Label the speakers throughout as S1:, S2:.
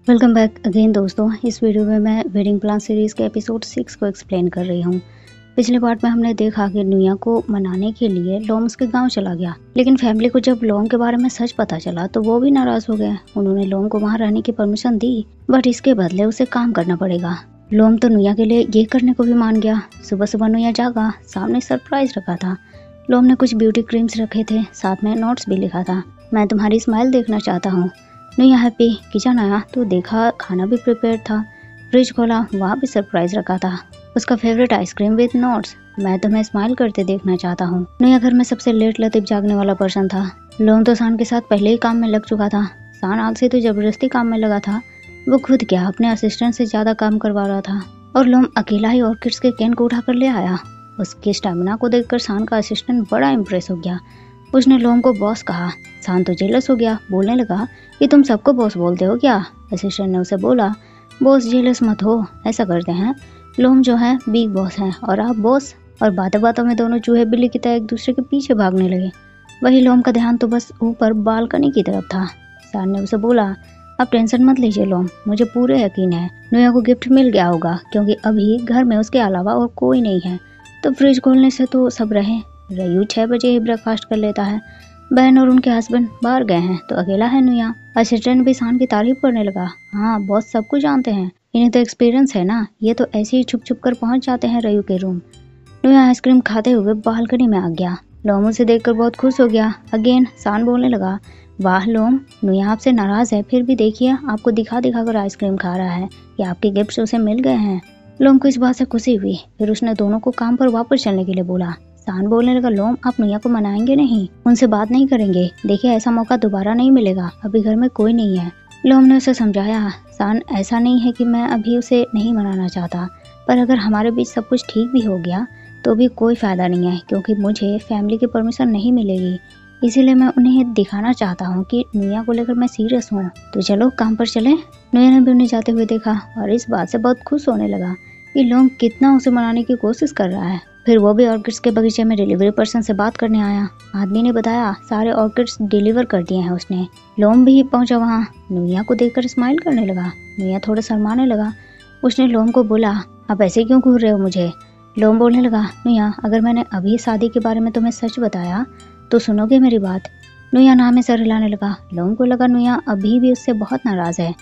S1: Welcome back again दोस्तों। इस video में मैं वेडिंग प्लान सीरीज़ के एपिसोड 6 को एक्सप्लेन कर रही हूँ। पिछले पार्ट में हमने देखा कि नुया को मनाने के लिए लोम उसके गांव चला गया, लेकिन फैमिली को जब लोम के बारे में सच पता चला तो वो भी नाराज हो गए। उन्होंने लोम को वहाँ रहने की परमिशन दी, बट इसके बदले उसे काम करना पड़ेगा। लोम तो नुया के लिए ये करने को भी मान गया। सुबह सुबह नुया जागा, सामने सरप्राइज रखा था। लोम ने कुछ ब्यूटी क्रीम्स रखे थे, साथ में नोट्स भी लिखा था। मैं तुम्हारी स्माइल देखना चाहता हूँ। नुया हैप्पी। किचन आया तो देखा खाना भी प्रिपेयर था। फ्रिज खोला, वहाँ भी सरप्राइज रखा था, उसका फेवरेट आइसक्रीम विद नोट्स। मैं तुम्हें स्माइल करते देखना चाहता हूँ। नुया घर में सबसे लेट लतीफ जागने वाला पर्सन था। लोम तो सान के साथ पहले ही काम में लग चुका था। सान आलसी तो जबरदस्ती काम में लगा था। वो खुद क्या अपने असिस्टेंट से ज्यादा काम करवा रहा था, और लोम अकेला ही ऑर्किड्स के कैन को उठा कर ले आया। उसके स्टेमिना को देखकर सान का असिस्टेंट बड़ा इम्प्रेस हो गया। उसने लोम को बॉस कहा। सान तो जेलस हो गया, बोलने लगा कि तुम सबको बॉस बोलते हो क्या। असिस्टेंट ने उसे बोला, बॉस जेलस मत हो, ऐसा करते हैं, लोम जो है बिग बॉस है और आप बॉस। और बातों बातों में दोनों चूहे बिल्ली की तरह एक दूसरे के पीछे भागने लगे। वही लोम का ध्यान तो बस ऊपर बालकनी की तरफ था। सान ने उसे बोला, अब टेंशन मत लीजिए लोम, मुझे पूरे यकीन है नुया को गिफ्ट मिल गया होगा, क्योंकि अभी घर में उसके अलावा और कोई नहीं है। तो फ्रिज खोलने से तो सब रहे। रयू 6 बजे ही ब्रेकफास्ट कर लेता है। बहन और उनके हस्बैंड बाहर गए हैं तो अकेला है नुया। असिस्टेंट भी सान की तारीफ करने लगा। हाँ बॉस सब कुछ जानते हैं, इन्हें तो एक्सपीरियंस है ना, ये तो ऐसे ही छुप छुप कर पहुंच जाते हैं रयू के रूम। नुया आइसक्रीम खाते हुए बालकनी में आ गया। लोम उसे देखकर बहुत खुश हो गया। अगेन सान बोलने लगा, वाह लोम, नुया आपसे नाराज है, फिर भी देखिए आपको दिखा दिखा कर आइसक्रीम खा रहा है कि आपके गिफ्ट उसे मिल गए हैं। लोम को इस बात से खुशी हुई। फिर उसने दोनों को काम पर वापस चलने के लिए बोला। सान बोलने लगा, लोम आप नुया को मनाएंगे नहीं, उनसे बात नहीं करेंगे, देखिए ऐसा मौका दोबारा नहीं मिलेगा, अभी घर में कोई नहीं है। लोम ने उसे समझाया, सान ऐसा नहीं है कि मैं अभी उसे नहीं मनाना चाहता, पर अगर हमारे बीच सब कुछ ठीक भी हो गया तो भी कोई फायदा नहीं है, क्योंकि मुझे फैमिली की परमिशन नहीं मिलेगी। इसीलिए मैं उन्हें दिखाना चाहता हूँ कि नुया को लेकर मैं सीरियस हूँ। तो चलो काम पर चले। नुया ने भी उन्हें जाते हुए देखा और इस बात से बहुत खुश होने लगा कि लोम कितना उसे मनाने की कोशिश कर रहा है। फिर वो भी ऑर्किड्स के बगीचे में डिलीवरी पर्सन से बात करने आया। आदमी ने बताया सारे ऑर्किड्स डिलीवर कर दिए हैं उसने। लोम भी पहुंचा वहाँ। नुया को देखकर स्माइल करने लगा। नुया थोड़ा शर्माने लगा। उसने लोम को बोला, आप ऐसे क्यों घूर रहे हो मुझे। लोम बोलने लगा, नुया अगर मैंने अभी शादी के बारे में तुम्हें सच बताया तो सुनोगे मेरी बात। नुया नाम में सर हिलाने लगा। लोम को लगा नुया अभी भी उससे बहुत नाराज है,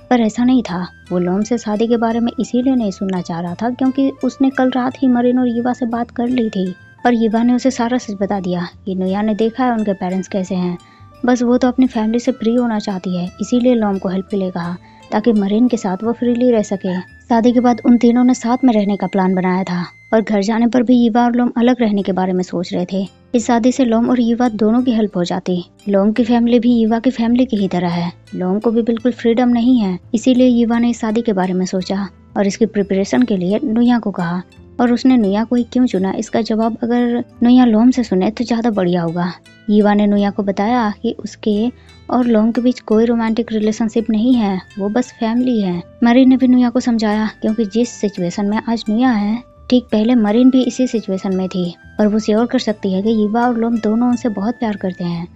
S1: पर ऐसा नहीं था। वो लोम से शादी के बारे में इसीलिए नहीं सुनना चाह रहा था क्योंकि उसने कल रात ही मरीन और युवा से बात कर ली थी, और युवा ने उसे सारा सच बता दिया कि नुया ने देखा है उनके पेरेंट्स कैसे हैं, बस वो तो अपनी फैमिली से फ्री होना चाहती है, इसीलिए लोम को हेल्प के लिए कहा ताकि मरीन के साथ वो फ्रीली रह सके। शादी के बाद उन तीनों ने साथ में रहने का प्लान बनाया था, और घर जाने पर भी युवा और लोम अलग रहने के बारे में सोच रहे थे। इस शादी से लोम और युवा दोनों की हेल्प हो जाती। लोम की फैमिली भी युवा की फैमिली की ही तरह है। लोम को भी बिल्कुल फ्रीडम नहीं है, इसीलिए युवा ने इस शादी के बारे में सोचा और इसकी प्रिपरेशन के लिए नुया को कहा। और उसने नुया को ही क्यों चुना, इसका जवाब अगर नुया लोम से सुने तो ज्यादा बढ़िया होगा। युवा ने नुया को बताया कि उसके और लोम के बीच कोई रोमांटिक रिलेशनशिप नहीं है, वो बस फैमिली है। मरीन ने भी नुया को समझाया क्योंकि जिस सिचुएशन में आज नुया है ठीक पहले मरीन भी इसी सिचुएशन में थी, और वो श्योर कर सकती है कि युवा और लोम दोनों उनसे बहुत प्यार करते हैं।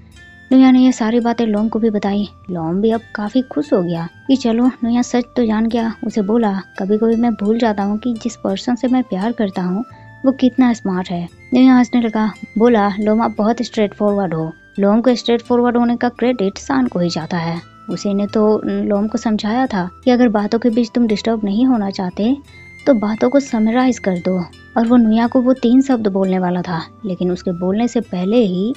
S1: नुया ने ये सारी बातें लोम को भी बताई। लोम भी अब काफी खुश हो गया कि चलो नुया सच तो जान गया। उसे बोला, कभी कभी मैं भूल जाता हूँ कि जिस पर्सन से मैं प्यार करता हूँ वो कितना स्मार्ट है। नुया हंसने लगा, बोला, लोम आप बहुत स्ट्रेट फॉरवर्ड हो। लोम को स्ट्रेट फॉरवर्ड होने का क्रेडिट सान को ही जाता है। उसी ने तो लोम को समझाया था कि अगर बातों के बीच तुम डिस्टर्ब नहीं होना चाहते तो बातों को समराइज कर दो। और वो नुया को वो 3 शब्द बोलने वाला था, लेकिन उसके बोलने से पहले ही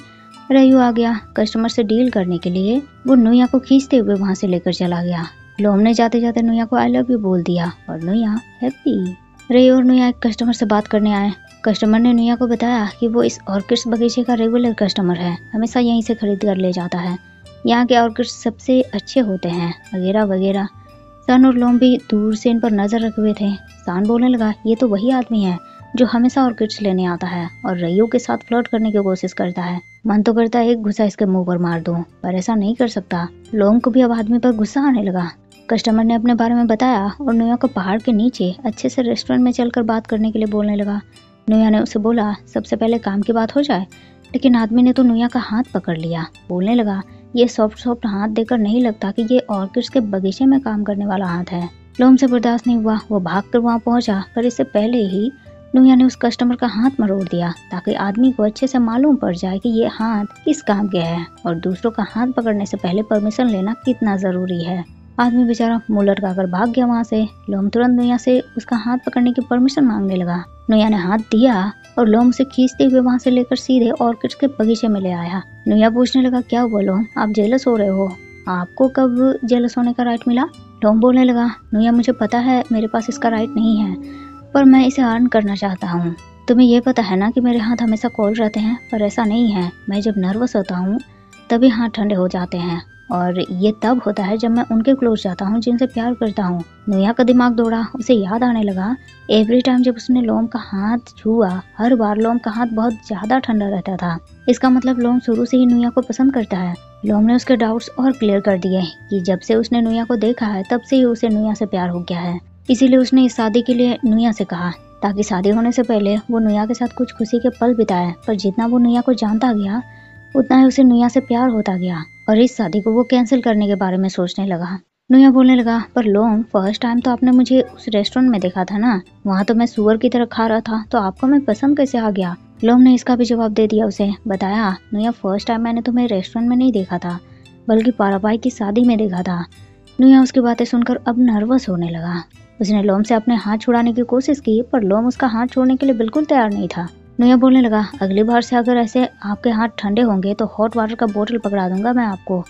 S1: रयू आ गया। कस्टमर से डील करने के लिए वो नुया को खींचते हुए वहाँ से लेकर चला गया। लोम ने जाते जाते नुया को आई लव यू बोल दिया और नुया हैप्पी। रयू और नुया एक कस्टमर से बात करने आए। कस्टमर ने नुया को बताया कि वो इस ऑर्किड्स बगीचे का रेगुलर कस्टमर है, हमेशा यहीं से खरीद कर ले जाता है, यहाँ के ऑर्किड्स सबसे अच्छे होते हैं वगैरह वगैरह। सान और लोम भी दूर से इन पर नजर रखे हुए थे। सान बोलने लगा, ये तो वही आदमी है जो हमेशा ऑर्किड्स लेने आता है और रयू के साथ फ्लर्ट करने की कोशिश करता है। मन तो करता है एक घुसा इसके मुंह पर मार दूं, पर ऐसा नहीं कर सकता। लोम को भी अब आदमी पर गुस्सा आने लगा। कस्टमर ने अपने बारे में बताया और नुया को पहाड़ के नीचे अच्छे से रेस्टोरेंट में चलकर बात करने के लिए बोलने लगा। नुया ने उसे बोला, सबसे पहले काम की बात हो जाए, लेकिन आदमी ने तो नुया का हाथ पकड़ लिया। बोलने लगा, ये सॉफ्ट सॉफ्ट हाथ देखकर नहीं लगता कि ये ऑर्किड्स के बगीचे में काम करने वाला हाथ है। लोम से बर्दाश्त नहीं हुआ, वो भागकर वहाँ पहुंचा, पर इससे पहले ही नुया ने उस कस्टमर का हाथ मरोड़ दिया ताकि आदमी को अच्छे से मालूम पड़ जाए कि ये हाथ किस काम के है और दूसरों का हाथ पकड़ने से पहले परमिशन लेना कितना जरूरी है। आदमी बेचारा मुंह लटकाकर भाग गया वहाँ से। लोम तुरंत नुया से उसका हाथ पकड़ने की परमिशन मांगने लगा। नुया ने हाथ दिया और लोम उसे खींचते हुए वहाँ से लेकर सीधे ऑर्किड्स के बगीचे में ले आया। नुया पूछने लगा, क्या हुआ लोम, आप जेलस हो रहे हो? आपको कब जेलस होने का राइट मिला? लोम बोलने लगा, नुया मुझे पता है मेरे पास इसका राइट नहीं है, पर मैं इसे अर्न करना चाहता हूँ। तुम्हें ये पता है ना कि मेरे हाथ हमेशा कोल्ड रहते हैं, पर ऐसा नहीं है। मैं जब नर्वस होता हूँ तभी हाथ ठंडे हो जाते हैं और ये तब होता है जब मैं उनके क्लोज जाता हूँ जिनसे प्यार करता हूँ। नुया का दिमाग दौड़ा, उसे याद आने लगा एवरी टाइम जब उसने लोम का हाथ छुआ, हर बार लोम का हाथ बहुत ज्यादा ठंडा रहता था। इसका मतलब लोम शुरू से ही नुया को पसंद करता है। लोम ने उसके डाउट्स और क्लियर कर दिए कि जब से उसने नुया को देखा है तब से ही उसे नुया से प्यार हो गया है। इसीलिए उसने इस शादी के लिए नुया से कहा ताकि शादी होने से पहले वो नुया के साथ कुछ खुशी के पल बिताए। पर जितना वो नुया को जानता गया उतना ही उसे नुया से प्यार होता गया और इस शादी को वो कैंसिल करने के बारे में सोचने लगा। नुया बोलने लगा, पर लोम फर्स्ट टाइम तो आपने मुझे उस रेस्टोरेंट में देखा था ना, वहाँ तो मैं सुअर की तरह खा रहा था, तो आपको मैं पसंद कैसे आ गया? लोम ने इसका भी जवाब दे दिया उसे। बताया, नुया फर्स्ट टाइम मैंने तुम्हें रेस्टोरेंट में नहीं देखा था बल्कि पाराबाई की शादी में देखा था। नुया उसकी बातें सुनकर अब नर्वस होने लगा। उसने लोम से अपने हाथ छुड़ाने की कोशिश की पर लोम उसका हाथ छोड़ने के लिए बिल्कुल तैयार नहीं था। नुया बोलने लगा, अगली बार से अगर ऐसे आपके हाथ ठंडे होंगे तो हॉट वाटर का बोतल पकड़ा दूंगा मैं आपको।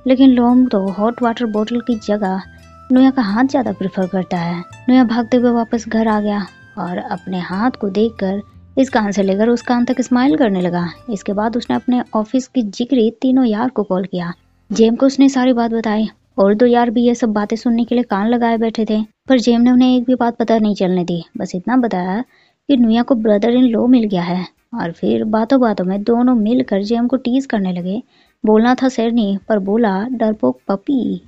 S1: लेकिन लोम तो हॉट वाटर बोतल की जगह नुया का हाथ ज्यादा प्रेफर करता है। नुया भागते हुए वापस घर आ गया और अपने हाथ को देखकर इस कान से लेकर उस कान तक स्माइल करने लगा। इसके बाद उसने अपने ऑफिस की जिगरी तीनों यार को कॉल किया। जेम को उसने सारी बात बताई और दो यार भी ये सब बातें सुनने के लिए कान लगाए बैठे थे, पर जेम ने उन्हें एक भी बात पता नहीं चलने दी। बस इतना बताया कि नुया को ब्रदर इन लॉ मिल गया है और फिर बातों बातों में दोनों मिलकर जेम को टीज करने लगे। बोलना था शेरनी पर बोला डरपोक पपी।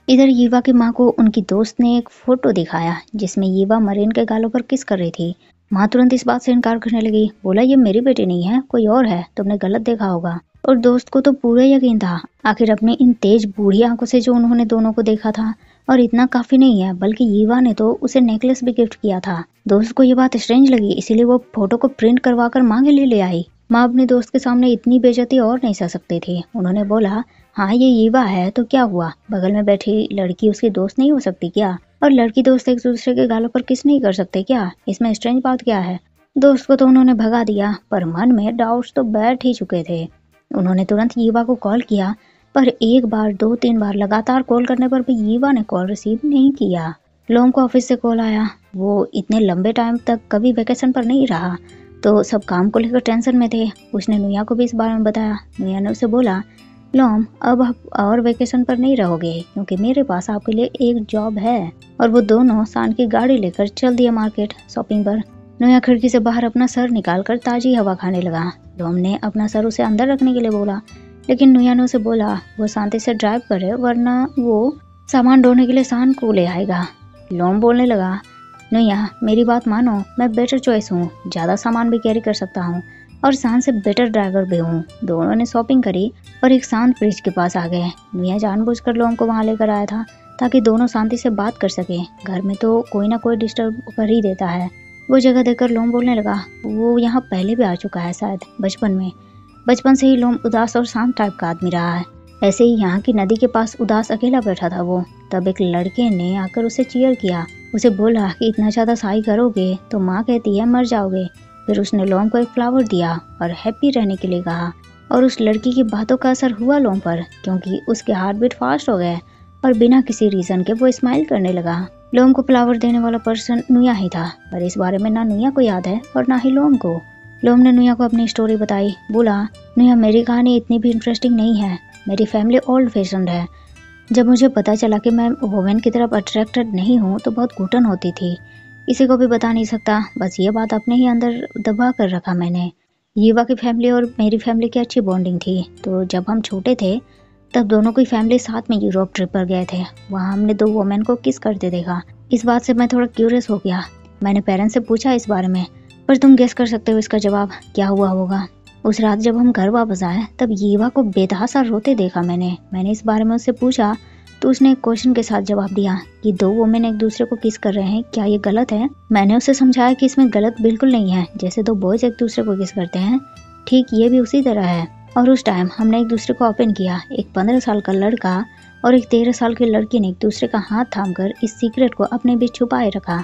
S1: इधर यीवा की माँ को उनकी दोस्त ने एक फोटो दिखाया जिसमें यीवा मरीन के गालों पर किस कर रही थी। माँ तुरंत इस बात से इनकार करने लगी। बोला, ये मेरी बेटी नहीं है, कोई और है, तुमने गलत देखा होगा। और दोस्त को तो पूरा यकीन था, आखिर अपनी इन तेज बूढ़ी आंखों से जो उन्होंने दोनों को देखा था। और इतना काफी नहीं है, बल्कि यीवा ने तो उसे नेकलेस भी गिफ्ट किया था। दोस्त को ये बात स्ट्रेंज लगी, इसीलिए वो फोटो को प्रिंट करवा कर माँ के लिए ले आई। माँ अपने दोस्त के सामने इतनी बेइज्जती और नहीं सह सकती थी। उन्होंने बोला, हाँ ये यीवा है तो क्या हुआ, बगल में बैठी लड़की उसकी दोस्त नहीं हो सकती क्या? और लड़की दोस्त एक दूसरे के गालों पर किस नहीं कर सकते क्या? इसमें स्ट्रेंज बात क्या है? दोस्त को तो उन्होंने भगा दिया, पर मन में डाउट्स तो बैठ ही चुके थे। उन्होंने तुरंत यीवा को कॉल किया, पर एक बार 2-3 बार लगातार कॉल करने पर भी यीवा ने कॉल रिसीव नहीं किया। लोम को ऑफिस से कॉल आया। वो इतने लंबे टाइम तक कभी वेकेशन पर नहीं रहा, तो सब काम को लेकर टेंशन में थे। उसने नुया को भी इस बारे में बताया। नुया ने उसे बोला, लोम अब आप और वेकेशन पर नहीं रहोगे क्योंकि मेरे पास आपके लिए एक जॉब है। और वो दोनों शान की गाड़ी लेकर चल दिए मार्केट शॉपिंग पर। नुया खिड़की से बाहर अपना सर निकालकर ताजी हवा खाने लगा। लोम ने अपना सर उसे अंदर रखने के लिए बोला, लेकिन नुया ने उसे बोला वो शांति से ड्राइव करे वरना वो सामान ढोने के लिए शान को ले आएगा। लोम बोलने लगा, नुया मेरी बात मानो, मैं बेटर चॉइस हूँ, ज्यादा सामान भी कैरी कर सकता हूँ और शान से बेटर ड्राइवर भी हूँ। दोनों ने शॉपिंग करी और एक शांत ब्रिज के पास आ गए। नुया जानबूझकर लोम को वहाँ लेकर आया था ताकि दोनों शांति से बात कर सके। घर में तो कोई ना कोई डिस्टर्ब कर ही देता है। वो जगह देखकर लोम बोलने लगा, वो यहाँ पहले भी आ चुका है शायद बचपन में। बचपन से ही लोम उदास और शांत टाइप का आदमी रहा है। ऐसे ही यहाँ की नदी के पास उदास अकेला बैठा था वो। तब एक लड़के ने आकर उसे चीयर किया। उसे बोला कि इतना ज्यादा शाही करोगे तो माँ कहती है मर जाओगे। फिर उसने लोम को एक फ्लावर दिया और हैप्पी रहने के लिए कहा। और उस लड़की की बातों का असर हुआ लोम पर, क्योंकि उसके हार्ट बीट फास्ट हो गए और बिना किसी रीजन के वो स्माइल करने लगा। लोम को फ्लावर देने वाला पर्सन नुया ही था, पर इस बारे में ना नुया को याद है और ना ही लोम को। लोम ने नुया को अपनी स्टोरी बताई। बोला, नुया मेरी कहानी इतनी भी इंटरेस्टिंग नहीं है, मेरी फैमिली ओल्ड फैशन्ड है। जब मुझे पता चला कि मैं वुमेन की तरफ अट्रैक्टेड नहीं हूँ तो बहुत घुटन होती थी। किसी को भी बता नहीं सकता, बस ये बात अपने ही अंदर दबा कर रखा मैंने। यीवा की फैमिली और मेरी फैमिली की अच्छी बॉन्डिंग थी, तो जब हम छोटे थे तब दोनों की फैमिली साथ में यूरोप ट्रिप पर गए थे। वहाँ हमने 2 वुमेन को किस करते देखा। इस बात से मैं थोड़ा क्यूरियस हो गया। मैंने पेरेंट्स से पूछा इस बारे में, पर तुम गेस कर सकते हो इसका जवाब क्या हुआ होगा। उस रात जब हम घर वापस आए तब यीवा को बेतहासा रोते देखा मैंने इस बारे में उससे पूछा तो उसने एक क्वेश्चन के साथ जवाब दिया कि दो वुमेन एक दूसरे को किस कर रहे हैं, क्या ये गलत है। मैंने उसे समझाया कि इसमें गलत बिल्कुल नहीं है, जैसे दो बॉयज एक दूसरे को किस करते हैं ठीक ये भी उसी तरह है। और उस टाइम हमने एक दूसरे को ओपन किया। एक 15 साल का लड़का और एक 13 साल की लड़की ने एक दूसरे का हाथ थामकर इस सीक्रेट को अपने बीच छुपाए रखा।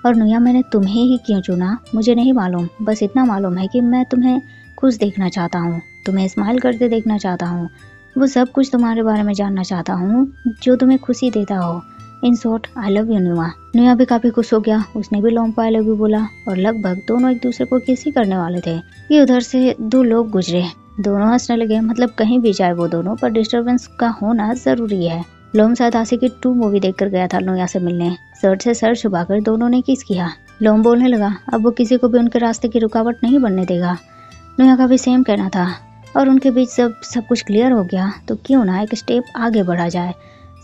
S1: और नुया, मैंने तुम्हें ही क्यों चुना मुझे नहीं मालूम, बस इतना मालूम है कि मैं तुम्हें खुश देखना चाहता हूँ, तुम्हें स्माइल करते देखना चाहता हूँ, वो सब कुछ तुम्हारे बारे में जानना चाहता हूँ जो तुम्हें खुशी देता हो। In short I love you Nuya. Nuya भी काफी खुश हो गया, उसने भी लोम को आई लव यू बोला और लगभग दोनों एक दूसरे को किस ही करने वाले थे कि उधर से दो लोग गुजरे। दोनों हंसने लगे, मतलब कहीं भी जाए वो दोनों, पर डिस्टरबेंस का होना जरूरी है। लोम शायद आशिकी 2 मूवी देखकर गया था नुया से मिलने। शर्ट से सर छुपाकर दोनों ने किस किया। लोम बोलने लगा अब वो किसी को भी उनके रास्ते की रुकावट नहीं बनने देगा। नुया का भी सेम कहना था और उनके बीच जब सब कुछ क्लियर हो गया तो क्यों ना एक स्टेप आगे बढ़ा जाए।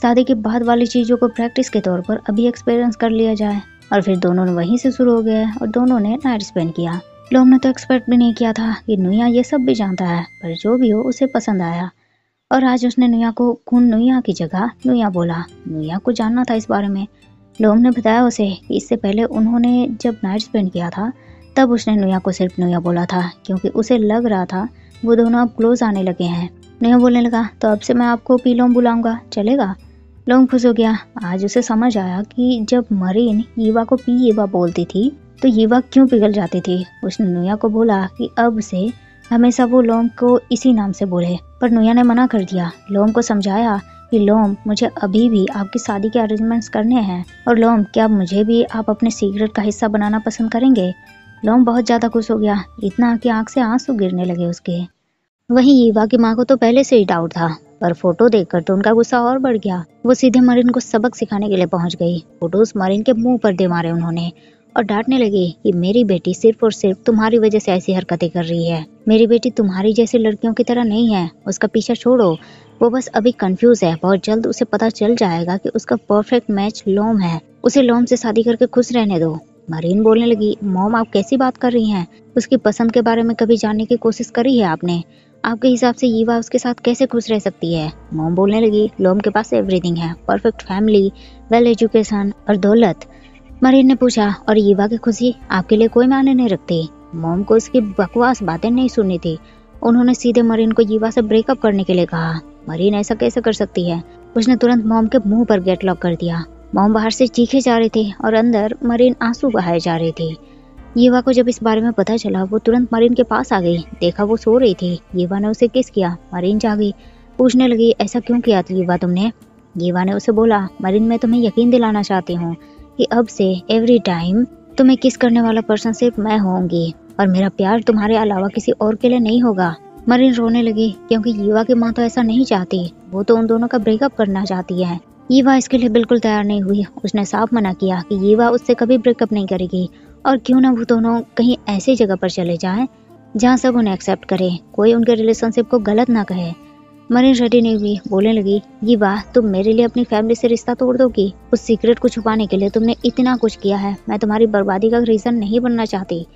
S1: शादी के बाद वाली चीजों को प्रैक्टिस के तौर पर अभी एक्सपीरियंस कर लिया जाए। और फिर दोनों ने वहीं से शुरू हो गए और दोनों ने नाइट स्पेंड किया। लोम ने तो एक्सपेक्ट भी नहीं किया था कि नुया ये सब भी जानता है, पर जो भी हो उसे पसंद आया। और आज उसने नुया को खून नुया की जगह नुया बोला। नुया को जानना था इस बारे में। लोम ने बताया उसे कि इससे पहले उन्होंने जब नाइट स्पेंड किया था तब उसने नुया को सिर्फ नुया बोला था, क्योंकि उसे लग रहा था वो दोनों अब क्लोज आने लगे हैं। नुया बोलने लगा तो अब से मैं आपको पीलोम बुलाऊंगा, चलेगा? लोम खुश हो गया। आज उसे समझ आया कि जब मरीन यीवा को पी यीवा बोलती थी तो यीवा क्यों पिघल जाती थी। उसने नुया को बोला कि अब से हमेशा वो लोम को इसी नाम से बोले, पर नुया ने मना कर दिया। लोम को समझाया कि लोम, मुझे अभी भी आपकी शादी के अरेंजमेंट्स करने हैं और लोम, क्या मुझे भी आप अपने सीक्रेट का हिस्सा बनाना पसंद करेंगे? लोम बहुत ज्यादा खुश हो गया, इतना कि आंख से आंसू गिरने लगे उसके। वहीं यीवा की माँ को तो पहले से ही डाउट था, पर फोटो देखकर तो उनका गुस्सा और बढ़ गया। वो सीधे मरीन को सबक सिखाने के लिए पहुंच गई। फोटोज मरीन के मुंह पर दे मारे उन्होंने और डांटने लगी कि मेरी बेटी सिर्फ और सिर्फ तुम्हारी वजह से ऐसी हरकतें कर रही है। मेरी बेटी तुम्हारी जैसी लड़कियों की तरह नहीं है, उसका पीछा छोड़ो। वो बस अभी कंफ्यूज है, बहुत जल्द उसे पता चल जाएगा कि उसका परफेक्ट मैच लोम है। उसे लोम से शादी करके खुश रहने दो। मरीन बोलने लगी, मॉम आप कैसी बात कर रही हैं? उसकी पसंद के बारे में कभी जानने की कोशिश करी है आपने? आपके हिसाब से यीवा उसके साथ कैसे खुश रह सकती है? मॉम बोलने लगी, लोम के पास एवरीथिंग है, परफेक्ट फैमिली, वेल एजुकेशन और दौलत। मरीन ने पूछा, और यीवा की खुशी आपके लिए कोई मायने नहीं रखती? मॉम को उसकी बकवास बातें नहीं सुननी थी। उन्होंने सीधे मरीन को यीवा से ब्रेकअप करने के लिए कहा। मरीन ऐसा कैसे कर सकती है? उसने तुरंत मॉम के मुंह पर गेट लॉक कर दिया। मॉम बाहर से चीखे जा रही थी और अंदर मरीन आंसू बहाए जा रही थी। यीवा को जब इस बारे में पता चला वो तुरंत मरीन के पास आ गई। देखा वो सो रही थी। यीवा ने उसे किस किया। मरीन जागी, पूछने लगी, ऐसा क्यों किया यीवा तुमने? यीवा ने उसे बोला, मरीन मैं तुम्हें यकीन दिलाना चाहती हूँ कि अब से एवरी टाइम तुम्हें किस करने वाला पर्सन सिर्फ मैं होंगी और मेरा प्यार तुम्हारे अलावा किसी और के लिए नहीं होगा। मरीन रोने लगी क्योंकि यीवा की माँ तो ऐसा नहीं चाहती, वो तो उन दोनों का ब्रेकअप करना चाहती है। यीवा इसके लिए बिल्कुल तैयार नहीं हुई। उसने साफ मना किया कि यीवा उससे कभी ब्रेकअप नहीं करेगी और क्यों ना वो दोनों कहीं ऐसी जगह पर चले जाएं जहां सब उन्हें एक्सेप्ट करे, कोई उनके रिलेशनशिप को गलत ना कहे। मरीन रेडी नहीं हुई, बोलने लगी, यीवा तुम मेरे लिए अपनी फैमिली से रिश्ता तोड़ दोगी? उस सीक्रेट को छुपाने के लिए तुमने इतना कुछ किया है, मैं तुम्हारी बर्बादी का रीजन नहीं बनना चाहती।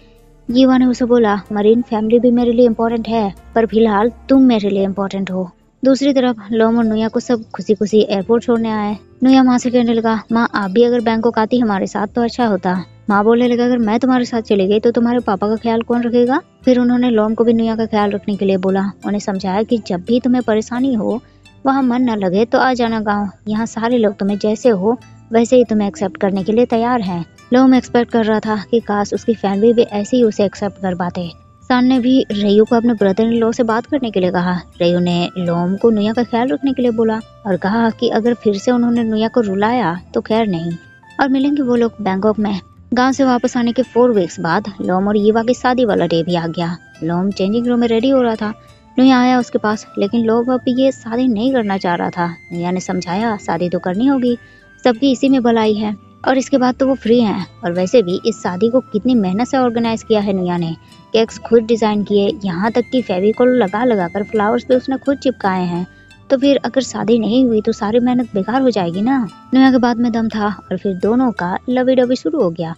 S1: यीवा ने उसे बोला, मरीन फैमिली भी मेरे लिए इम्पोर्टेंट है, पर फिलहाल तुम मेरे लिए इम्पोर्टेंट हो। दूसरी तरफ लोम और नुया को सब खुशी खुशी एयरपोर्ट छोड़ने आए। नुया माँ से कहने लगा, माँ आप भी अगर बैंकॉक आती हमारे साथ तो अच्छा होता। माँ बोलने लगा, अगर मैं तुम्हारे साथ चली गई तो तुम्हारे पापा का ख्याल कौन रखेगा? फिर उन्होंने लोम को भी नुया का ख्याल रखने के लिए बोला। उन्हें समझाया कि जब भी तुम्हें परेशानी हो, वहाँ मन न लगे तो आ जाना गाँव, यहाँ सारे लोग तुम्हें जैसे हो वैसे ही तुम्हें एक्सेप्ट करने के लिए तैयार है। लोम एक्सपेक्ट कर रहा था कि काश उसकी फैमिली भी ऐसे ही उसे एक्सेप्ट कर पाते। सान ने भी रेयू को अपने ब्रदर इन लॉ से बात करने के लिए कहा। रेयू ने लोम को नुया का ख्याल रखने के लिए बोला और कहा कि अगर फिर से उन्होंने नुया को रुलाया तो खैर नहीं, और मिलेंगे वो लोग बैंकॉक में। गांव से वापस आने के 4 वीक्स बाद लोम और यीवा की शादी वाला डे भी आ गया। लोम चेंजिंग रूम में रेडी हो रहा था। नुया आया उसके पास, लेकिन लोम अब ये शादी नहीं करना चाह रहा था। नुया ने समझाया, शादी तो करनी होगी, सबकी इसी में भलाई है और इसके बाद तो वो फ्री हैं। और वैसे भी इस शादी को कितनी मेहनत से ऑर्गेनाइज किया है नुया ने। केक्स खुद डिजाइन किए, यहाँ तक कि फेविकोल लगा लगा कर फ्लावर्स पे उसने खुद चिपकाए हैं। तो फिर अगर शादी नहीं हुई तो सारी मेहनत बेकार हो जाएगी ना। नुया के बाद में दम था और फिर दोनों का लवी डवी शुरू हो गया।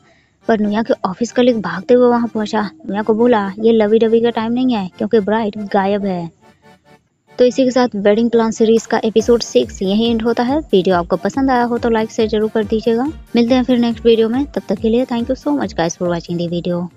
S1: पर नुया के ऑफिस कलीग भागते हुए वहां पहुंचा। नुया को बोला ये लवी डवी का टाइम नहीं है क्योंकि ब्राइड गायब है। तो इसी के साथ वेडिंग प्लान सीरीज का एपिसोड 6 यही एंड होता है। वीडियो आपको पसंद आया हो तो लाइक शेयर जरूर कर दीजिएगा। मिलते हैं फिर नेक्स्ट वीडियो में, तब तक के लिए thank you so much guys for watching the video.